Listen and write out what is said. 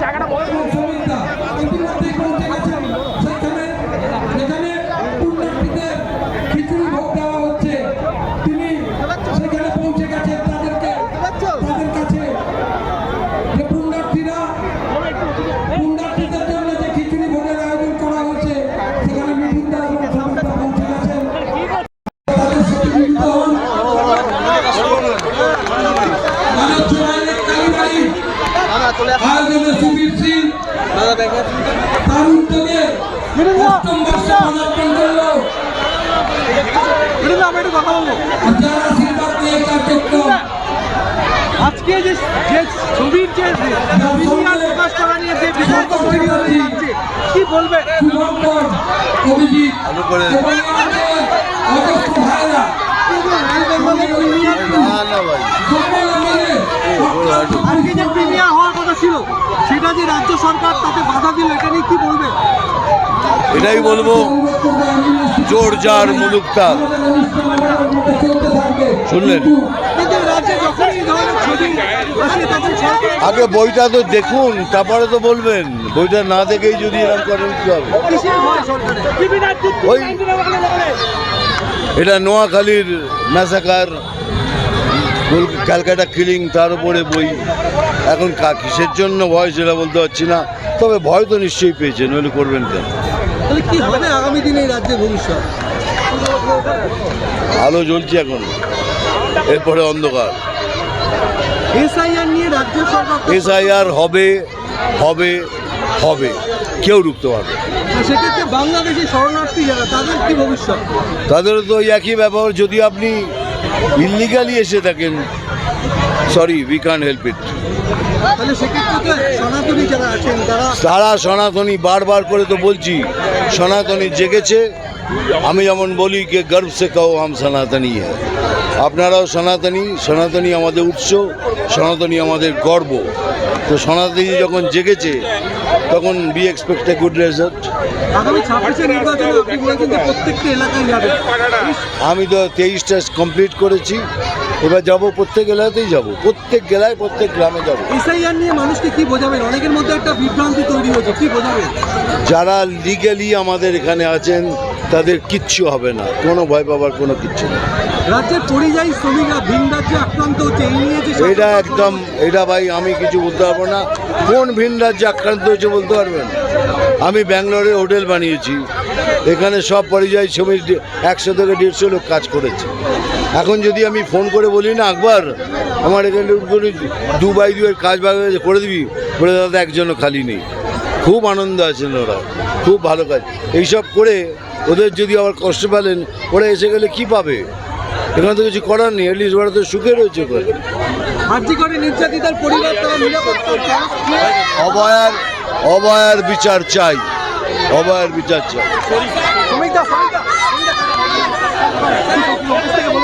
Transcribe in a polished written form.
জায়গাটা বলে ইতিমধ্যেই পৌঁছে গেছেন সেখানে যেখানে পুণ্যার্থীদের খিচুড়ি ভোগ দেওয়া হচ্ছে। তিনি সেখানে পৌঁছে গেছেন তাদের কাছে যে পুণ্যার্থীদের জন্য যে খিচুড়ি ভোগের আয়োজন করা হচ্ছে সেখানে মিঠুনদা এবং সমিতা পৌঁছে গেছেন। তাদের সাথে মিলিত হন আয়োজনে সুবীর সিং তার উদ্যোগে অষ্টম বর্ষে পদার্পণ করল। যারা আশীর্বাদ নিয়ে কার্যক্রম আজকে যে ছবির যে প্রকাশ করা নিয়ে যে কি বলবে অভিজিৎ এবং অগস্ট ভাইরা আজকে যে প্রিমিয়ার হওয়ার কথা ছিল সেটা যে রাজ্য সরকার তাতে বাধা দিল, এটা নিয়ে কি বলবে? এটাই বলবো, জোর জার মুলুকতার। শুনলেন? কিন্তু রাজ্যে যখন এই ধরনের ছবি আসে তখন সরকার আগে বইটা তো দেখুন, তারপরে তো বলবেন। বইটা না দেখেই যদি এরকম করেন কি হবে? কিসের ভয় সরকারের? ওই এটা নোয়াখালীর ম্যাসাকার, ক্যালকাটা কিলিং, তার উপরে বই। এখন কিসের জন্য ভয় সেটা বলতে পারছি না, তবে ভয় তো নিশ্চয়ই পেয়েছেন, নইলে করবেন কেন? তাহলে কি হবে আগামী দিনে এই রাজ্যের ভবিষ্যৎ? আলো জ্বলছে এখন, এরপরে অন্ধকার। এসআইআর নিয়ে রাজ্য সরকার এসআইআর হবে হবে হবে, কেউ রুখতে পারবে। সেক্ষেত্রে বাংলাদেশের শরণার্থী যারা তাদের কি ভবিষ্যৎ? তাদেরও তো একই ব্যাপার। যদি আপনি ইল্লিগালি এসে থাকেন, sorry, we can't help it. তাহলে সেক্ষেত্রে তো সনাতনী যারা আছেন তারা সনাতনী, বারবার করে তো বলছি, সনাতনী জেগেছে। আমি যেমন বলি কে গর্ব সে কহো হাম সনাতনী হ্যাঁ, আপনারাও সনাতনী। সনাতনী আমাদের উৎস, সনাতনী আমাদের গর্ব। তো সনাতনী যখন জেগেছে তখন B expect a good result. আগামী 26 নির্বাচনে আপনি বলেছেন যে প্রত্যেকটা এলাকায় যাবে। আমি তো 23টা কমপ্লিট করেছি, এবার যাব প্রত্যেক এলাকাতেই যাব, প্রত্যেক জেলায় প্রত্যেক গ্রামে যাব। এসআইআর নিয়ে মানুষকে কি বোঝাবেন? অনেকের মধ্যে একটা বিভ্রান্তি তৈরি হয়েছে, কি বোঝাবেন? যারা লিগ্যালি আমাদের এখানে আছেন তাদের কিচ্ছু হবে না, কোনো ভয় পাবার কোনো কিচ্ছু নেই। রাজ্যের পরিযায়ী শ্রমিকরা ভিন রাজ্যে আক্রান্ত হচ্ছে, এই নিয়ে যে এটা একদম, এটা ভাই আমি কিছু বলতে পারবো না। কোন ভিন রাজ্যে আক্রান্ত হয়েছে বলতে পারবেন? আমি ব্যাঙ্গালোরে হোটেল বানিয়েছি, এখানে সব পরিযায়ী শ্রমিক 100 থেকে 150 লোক কাজ করেছে। এখন যদি আমি ফোন করে বলি না আকবর আমার এখানে 2x2 কাজ ভাগ করে দিবি, বলে দাদা একজনও খালি নেই। খুব আনন্দ আছেন ওরা, খুব ভালো কাজ। এইসব করে ওদের যদি আবার কষ্ট পেলেন, ওরা এসে গেলে কি পাবে? এখানে তো কিছু করার নেই, অ্যাটলিস্ট ওরা তো সুখে রয়েছে ওখানে। আর্যিকরে নির্যাতিতার পরিবার তারা নিরাপত্তা অভয়ার বিচার চাই, অভয়ার বিচার চাই।